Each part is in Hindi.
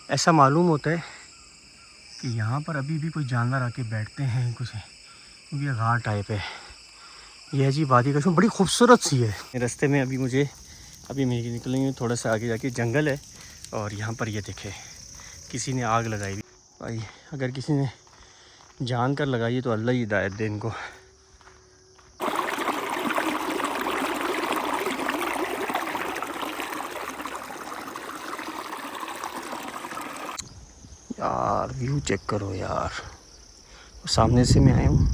ऐसा मालूम होता है कि यहाँ पर अभी भी कोई जानवर आके बैठते हैं कुछ, क्योंकि ये घाट टाइप है। ये अजीब वादी का बड़ी खूबसूरत सी है। रास्ते में अभी मैं निकलेंगे, थोड़ा सा आगे जाके जंगल है और यहाँ पर ये देखे किसी ने आग लगाई हुई। भाई अगर किसी ने जान कर लगाई है तो अल्लाह ही हिदायत दे इनको। यार व्यू चेक करो यार, सामने से मैं आया हूँ।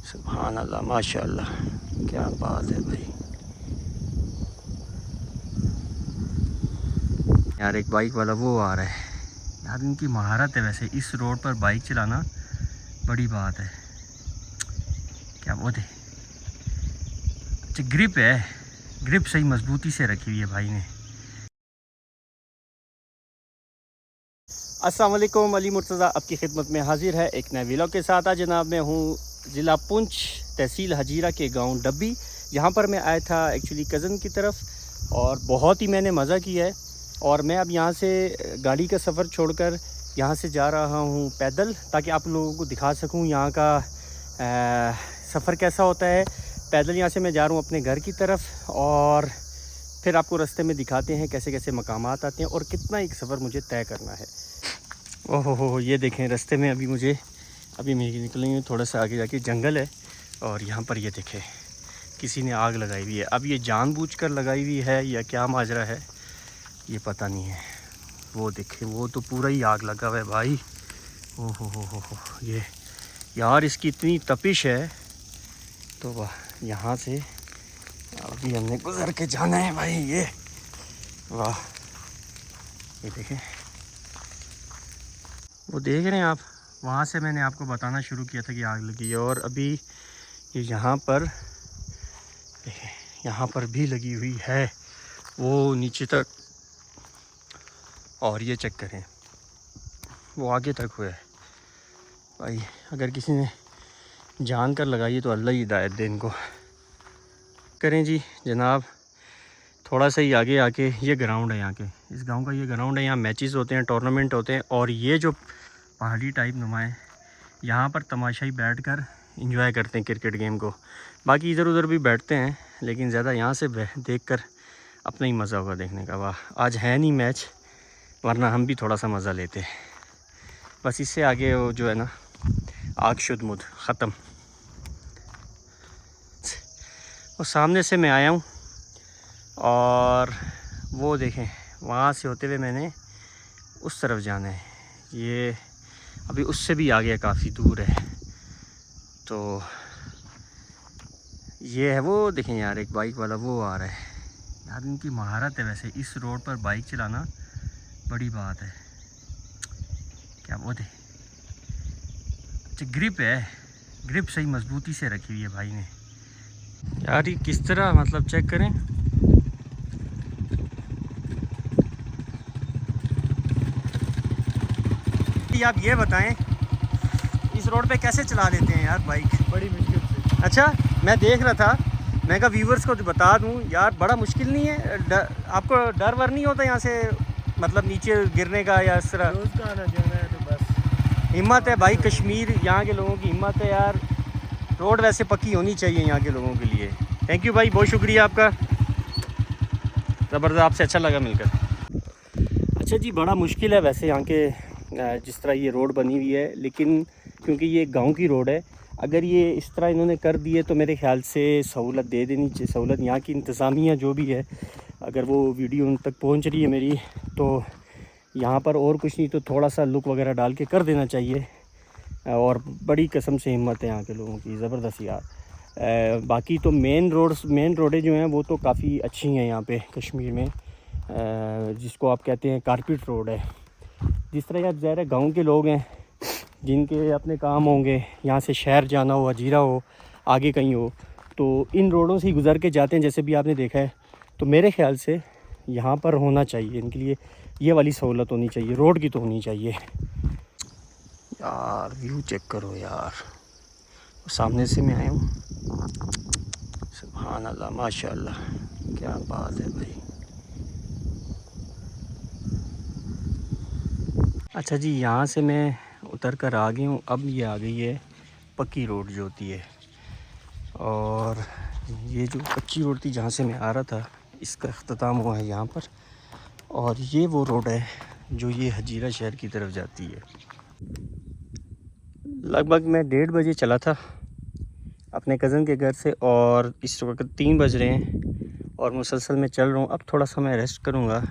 सुभान अल्लाह, माशाअल्लाह, क्या बात है भाई। यार एक बाइक वाला वो आ रहा है यार, इनकी महारत है वैसे इस रोड पर बाइक चलाना, बड़ी बात है। क्या वो थे, अच्छा ग्रिप है, ग्रिप सही मजबूती से रखी हुई है भाई ने। अस्सलाम वालेकुम, अली मुर्तज़ा आपकी खिदमत में हाजिर है एक नए व्लॉग के साथ। आज जनाब मैं हूँ ज़िला पुंछ, तहसील हजीरा के गांव डब्बी, जहाँ पर मैं आया था एक्चुअली कज़न की तरफ और बहुत ही मैंने मज़ा किया है। और मैं अब यहाँ से गाड़ी का सफ़र छोड़कर यहाँ से जा रहा हूँ पैदल, ताकि आप लोगों को दिखा सकूँ यहाँ का सफ़र कैसा होता है पैदल। यहाँ से मैं जा रहा हूँ अपने घर की तरफ और फिर आपको रास्ते में दिखाते हैं कैसे कैसे मकामात आते हैं और कितना एक सफ़र मुझे तय करना है। ओहो हो, ये देखें रास्ते में अभी मैं निकलेंगे, थोड़ा सा आगे जाके जंगल है और यहाँ पर ये देखें किसी ने आग लगाई हुई है। अब ये जानबूझकर लगाई हुई है या क्या माजरा है ये पता नहीं है। वो देखें, वो तो पूरा ही आग लगा हुआ है भाई। ओहो हो, ये यार इसकी इतनी तपिश है। तो वाह, यहाँ से अभी हमने गुजर के जाना है भाई। ये वाह, ये देखें, वो देख रहे हैं आप, वहाँ से मैंने आपको बताना शुरू किया था कि आग लगी है। और अभी ये यहाँ पर देखें, यहाँ पर भी लगी हुई है वो नीचे तक, और ये चेक करें वो आगे तक हुआ है भाई। अगर किसी ने जान कर लगाई है तो अल्लाह ही हिदायत दे इनको। करें जी जनाब, थोड़ा सा ही आगे आके ये ग्राउंड है यहाँ के, इस गांव का ये ग्राउंड है। यहाँ मैचेस होते हैं, टूर्नामेंट होते हैं और ये जो पहाड़ी टाइप नुमाएँ यहाँ पर तमाशाई बैठकर एंजॉय करते हैं क्रिकेट गेम को। बाकी इधर उधर भी बैठते हैं लेकिन ज़्यादा यहाँ से देखकर अपना ही मज़ा होगा देखने का। वाह, आज है नहीं मैच, वरना हम भी थोड़ा सा मज़ा लेते हैं। बस इससे आगे वो जो है ना आग शुद्ध मुद ख़त्म। और सामने से मैं आया हूँ और वो देखें वहाँ से होते हुए मैंने उस तरफ जाना है। ये अभी उससे भी आगे काफ़ी दूर है। तो ये है वो, देखें यार एक बाइक वाला वो आ रहा है यार, इनकी महारत है वैसे इस रोड पर बाइक चलाना, बड़ी बात है। क्या वो थे, अच्छा ग्रिप है, ग्रिप सही मजबूती से रखी हुई है भाई ने। यार ये किस तरह, मतलब चेक करें, आप ये बताएं इस रोड पे कैसे चला लेते हैं यार बाइक? बड़ी मुश्किल से। अच्छा, मैं देख रहा था, मैं कहा व्यूवर्स को बता दूं यार, बड़ा मुश्किल नहीं है? आपको डर वर नहीं होता यहाँ से, मतलब नीचे गिरने का या इस तरह? रोज़ का आना जाना है तो बस हिम्मत है भाई, कश्मीर यहाँ के लोगों की हिम्मत है यार। रोड वैसे पक्की होनी चाहिए यहाँ के लोगों के लिए। थैंक यू भाई, बहुत शुक्रिया आपका, ज़बरदस्त, आपसे अच्छा लगा मिलकर। अच्छा जी, बड़ा मुश्किल है वैसे यहाँ के जिस तरह ये रोड बनी हुई है, लेकिन क्योंकि ये गांव की रोड है, अगर ये इस तरह इन्होंने कर दी है तो मेरे ख्याल से सहूलत दे देनी चाहिए। सहूलत यहाँ की इंतज़ामिया जो भी है, अगर वो वीडियो उन तक पहुँच रही है मेरी, तो यहाँ पर और कुछ नहीं तो थोड़ा सा लुक वगैरह डाल के कर देना चाहिए। और बड़ी कसम से हिम्मत है यहाँ के लोगों की, ज़बरदस्त यार। बाकी तो मेन रोडें जो हैं वो तो काफ़ी अच्छी हैं यहाँ पे कश्मीर में, जिसको आप कहते हैं कारपेट रोड है। जिस तरह आप ज़ाहिर है गाँव के लोग हैं जिनके अपने काम होंगे, यहाँ से शहर जाना हो, हजीरा हो, आगे कहीं हो, तो इन रोडों से ही गुज़र के जाते हैं जैसे भी आपने देखा है। तो मेरे ख़्याल से यहाँ पर होना चाहिए इनके लिए, ये वाली सहूलत होनी चाहिए, रोड की तो होनी चाहिए। यार व्यू चेक करो यार, सामने से मैं आया हूँ। सुभान अल्लाह, माशाअल्लाह, क्या बात है भाई। अच्छा जी, यहाँ से मैं उतर कर आ गई हूँ। अब ये आ गई है पक्की रोड जो होती है, और ये जो कच्ची रोड थी जहाँ से मैं आ रहा था, इसका अख्ताम हुआ है यहाँ पर। और ये वो रोड है जो ये हजीरा शहर की तरफ जाती है। लगभग मैं 1:30 बजे चला था अपने कज़न के घर से, और इस वक्त 3 बज रहे हैं और मुसलसल मैं चल रहा हूँ। अब थोड़ा सा मैं रेस्ट करूँगा,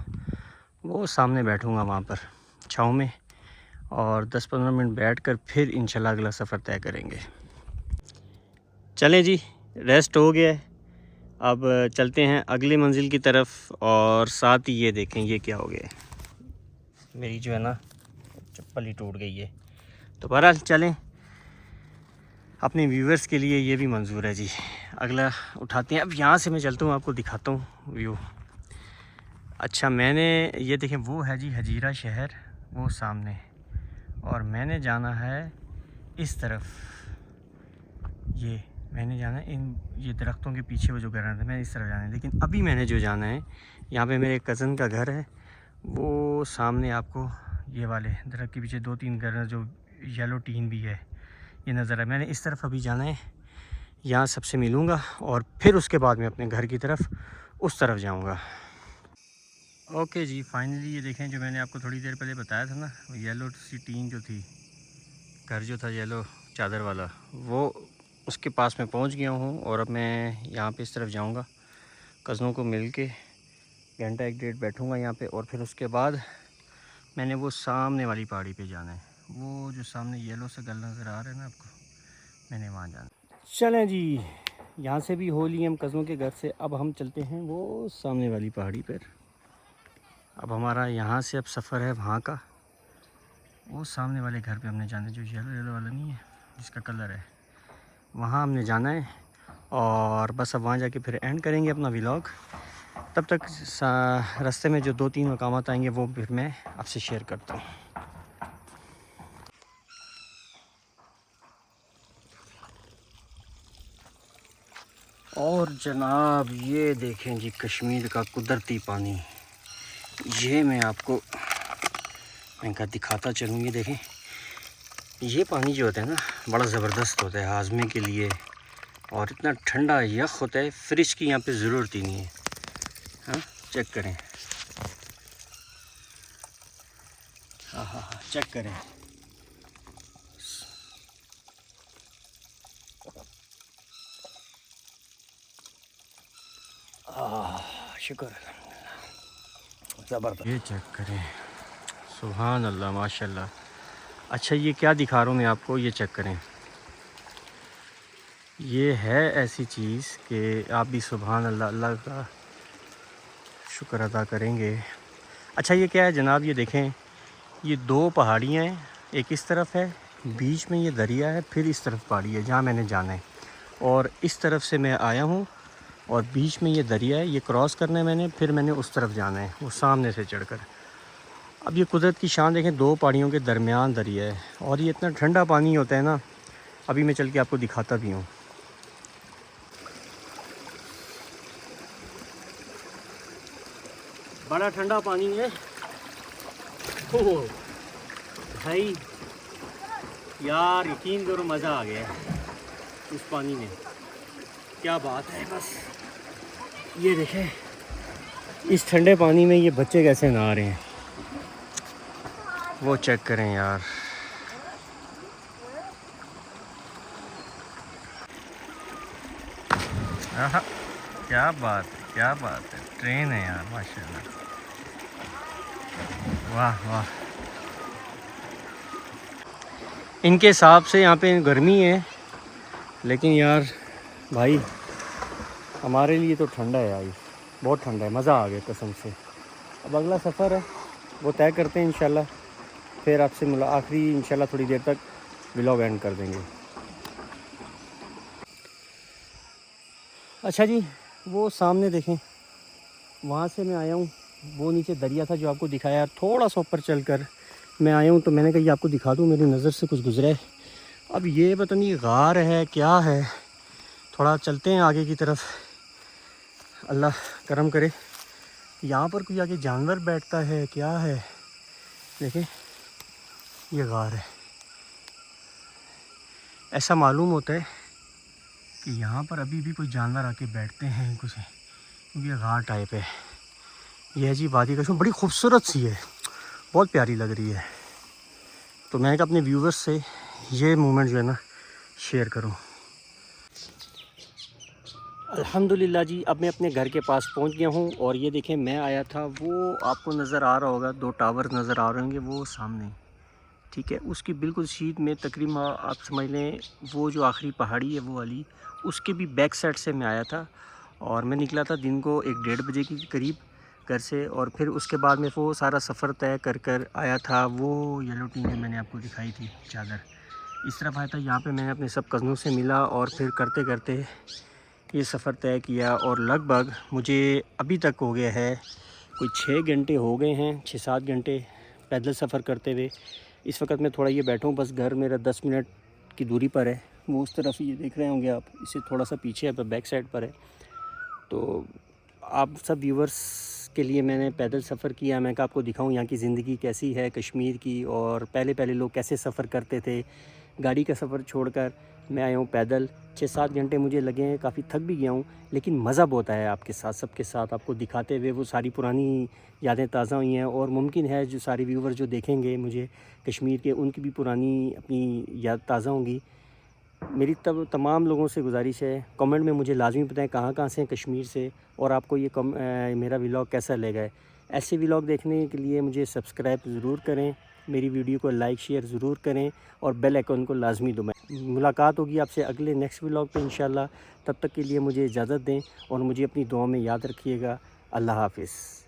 वो सामने बैठूँगा वहाँ पर छाँव में, और 10-15 मिनट बैठकर फिर इंशाल्लाह अगला सफ़र तय करेंगे। चलें जी, रेस्ट हो गया है, अब चलते हैं अगली मंजिल की तरफ। और साथ ही ये देखें ये क्या हो गया है, मेरी जो है ना चप्पल ही टूट गई है। तो बहरहाल चलें, अपने व्यूवर्स के लिए ये भी मंजूर है जी। अगला उठाते हैं। अब यहाँ से मैं चलता हूँ, आपको दिखाता हूँ व्यू। अच्छा, मैंने ये देखें वो है जी हजीरा शहर, वो सामने, और मैंने जाना है इस तरफ। ये मैंने जाना है इन ये दरख्तों के पीछे वो जो घर है, मैं इस तरफ जाना है। लेकिन अभी मैंने जो जाना है, यहाँ पे मेरे कज़न का घर है, वो सामने आपको ये वाले दरख्त के पीछे 2-3 घर जो येलो टीन भी है ये नज़र है। मैंने इस तरफ अभी जाना है, यहाँ सबसे मिलूँगा और फिर उसके बाद मैं अपने घर की तरफ उस तरफ जाऊँगा। ओके जी, फाइनली ये देखें जो मैंने आपको थोड़ी देर पहले बताया था ना, वो येलो सी टीन जो थी, घर जो था येलो चादर वाला, वो उसके पास मैं पहुंच गया हूं। और अब मैं यहाँ पे इस तरफ जाऊंगा, कज़नों को मिल के घंटा 1-1.5 बैठूंगा यहाँ पे, और फिर उसके बाद मैंने वो सामने वाली पहाड़ी पे जाना है। वो जो सामने येलो से गल नज़र आ रहा है ना आपको, मैंने वहाँ जाना। चलें जी, यहाँ से भी हो लिए हम कज़नों के घर से। अब हम चलते हैं वो सामने वाली पहाड़ी पर। अब हमारा यहाँ से अब सफ़र है वहाँ का, वो सामने वाले घर पे हमने जाना है, जो येलो येलो वाला नहीं है जिसका कलर है, वहाँ हमने जाना है। और बस अब वहाँ जाके फिर एंड करेंगे अपना व्लॉग। तब तक रास्ते में जो 2-3 मकामात आएंगे वो फिर मैं आपसे शेयर करता हूँ। और जनाब ये देखें जी कश्मीर का कुदरती पानी, ये मैं आपको कहा दिखाता चलूँ। ये देखें, ये पानी जो होता है ना बड़ा ज़बरदस्त होता है हाजमे के लिए, और इतना ठंडा यख होता है, फ्रिज की यहाँ पे ज़रूरत ही नहीं है। हाँ, चेक करें, हाँ हाँ हाँ, चेक करें। शुक्र अल्हम्दुलिल्लाह, ज़बरदस्त। ये चेक करें, सुभान अल्लाह, माशाल्लाह। अच्छा, ये क्या दिखा रहा हूँ मैं आपको, ये चेक करें। ये है ऐसी चीज़ कि आप भी सुभान अल्लाह, अल्लाह का शुक्र अदा करेंगे। अच्छा, ये क्या है जनाब, ये देखें, ये 2 पहाड़ियाँ हैं, एक इस तरफ है, बीच में ये दरिया है, फिर इस तरफ पहाड़ी है जहाँ मैंने जाना है। और इस तरफ से मैं आया हूँ और बीच में ये दरिया है, ये क्रॉस करना है मैंने, फिर मैंने उस तरफ जाना है, वो सामने से चढ़कर। अब ये कुदरत की शान देखें, 2 पहाड़ियों के दरमियान दरिया है, और ये इतना ठंडा पानी होता है ना, अभी मैं चल के आपको दिखाता भी हूँ। बड़ा ठंडा पानी है। ओह भाई यार, यकीन करो मज़ा आ गया उस पानी में, क्या बात है। बस ये देखें, इस ठंडे पानी में ये बच्चे कैसे नहा रहे हैं, वो चेक करें यार। आहा, क्या बात है, क्या बात है, ट्रेन है यार, माशाल्लाह, वाह वाह। इनके हिसाब से यहाँ पे गर्मी है, लेकिन यार भाई हमारे लिए तो ठंडा है यार, बहुत ठंडा है, मज़ा आ गया कसम से। अब अगला सफ़र है वो तय करते हैं इंशाल्लाह, फिर आपसे आखिरी इंशाल्लाह थोड़ी देर तक व्लॉग एंड कर देंगे। अच्छा जी, वो सामने देखें, वहाँ से मैं आया हूँ, वो नीचे दरिया था जो आपको दिखाया यार, थोड़ा सा ऊपर चलकर मैं आया हूँ, तो मैंने कहा ये आपको दिखा दूँ, मेरी नज़र से कुछ गुजरा है। अब ये पता नहीं गार है क्या है, थोड़ा चलते हैं आगे की तरफ, अल्लाह करम करे। यहाँ पर कोई आगे जानवर बैठता है क्या है, देखें ये गार है। ऐसा मालूम होता है कि यहाँ पर अभी भी कोई जानवर आके बैठते हैं कुछ, क्योंकि ये गार टाइप है। ये जी वादी का बड़ी खूबसूरत सी है, बहुत प्यारी लग रही है। तो मैं अपने व्यूवर्स से ये मोमेंट जो है ना शेयर करूं। अल्हम्दुलिल्लाह जी, अब मैं अपने घर के पास पहुंच गया हूं और ये देखें मैं आया था, वो आपको नज़र आ रहा होगा, 2 टावर नज़र आ रहे होंगे वो सामने, ठीक है। उसकी बिल्कुल शीट में तकरीबन आप समझ लें वो जो आखिरी पहाड़ी है वो वाली, उसके भी बैक साइड से मैं आया था। और मैं निकला था दिन को 1-1:30 बजे के करीब घर से, और फिर उसके बाद में वो सारा सफ़र तय कर आया था। वो येलो टीन मैंने आपको दिखाई थी चादर, इस तरफ आया था। यहाँ पे मैंने अपने सब कज़नों से मिला और फिर करते करते ये सफ़र तय किया। और लगभग मुझे अभी तक हो गया है कोई 6 घंटे हो गए हैं, 6-7 घंटे पैदल सफ़र करते हुए। इस वक्त मैं थोड़ा ये बैठा हूँ, बस घर मेरा 10 मिनट की दूरी पर है। वो उस तरफ ये देख रहे होंगे आप, इससे थोड़ा सा पीछे है, पर बैक साइड पर है। तो आप सब व्यूवर्स के लिए मैंने पैदल सफ़र किया। मैं आपको दिखाऊं यहाँ की ज़िंदगी कैसी है कश्मीर की, और पहले लोग कैसे सफ़र करते थे। गाड़ी का सफ़र छोड़कर मैं आया हूँ पैदल। 6-7 घंटे मुझे लगे हैं, काफ़ी थक भी गया हूँ, लेकिन मज़ा बहुत आया आपके साथ, सबके साथ आपको दिखाते हुए। वो सारी पुरानी यादें ताज़ा हुई हैं, और मुमकिन है जो सारे व्यूवर जो देखेंगे मुझे कश्मीर के, उनकी भी पुरानी अपनी याद ताज़ा होंगी। मेरी तब तमाम लोगों से गुजारिश है, कमेंट में मुझे लाजमी बताएं कहाँ से हैं कश्मीर से, और आपको ये मेरा व्लॉग कैसा लगा है। ऐसे व्लॉग देखने के लिए मुझे सब्सक्राइब ज़रूर करें, मेरी वीडियो को लाइक शेयर ज़रूर करें, और बेल आइकन को लाजमी दबाएं। मुलाकात होगी आपसे अगले नेक्स्ट व्लॉग पे इंशाल्लाह। तब तक के लिए मुझे इजाज़त दें और मुझे अपनी दुआ में याद रखिएगा। अल्लाह हाफ़िज़।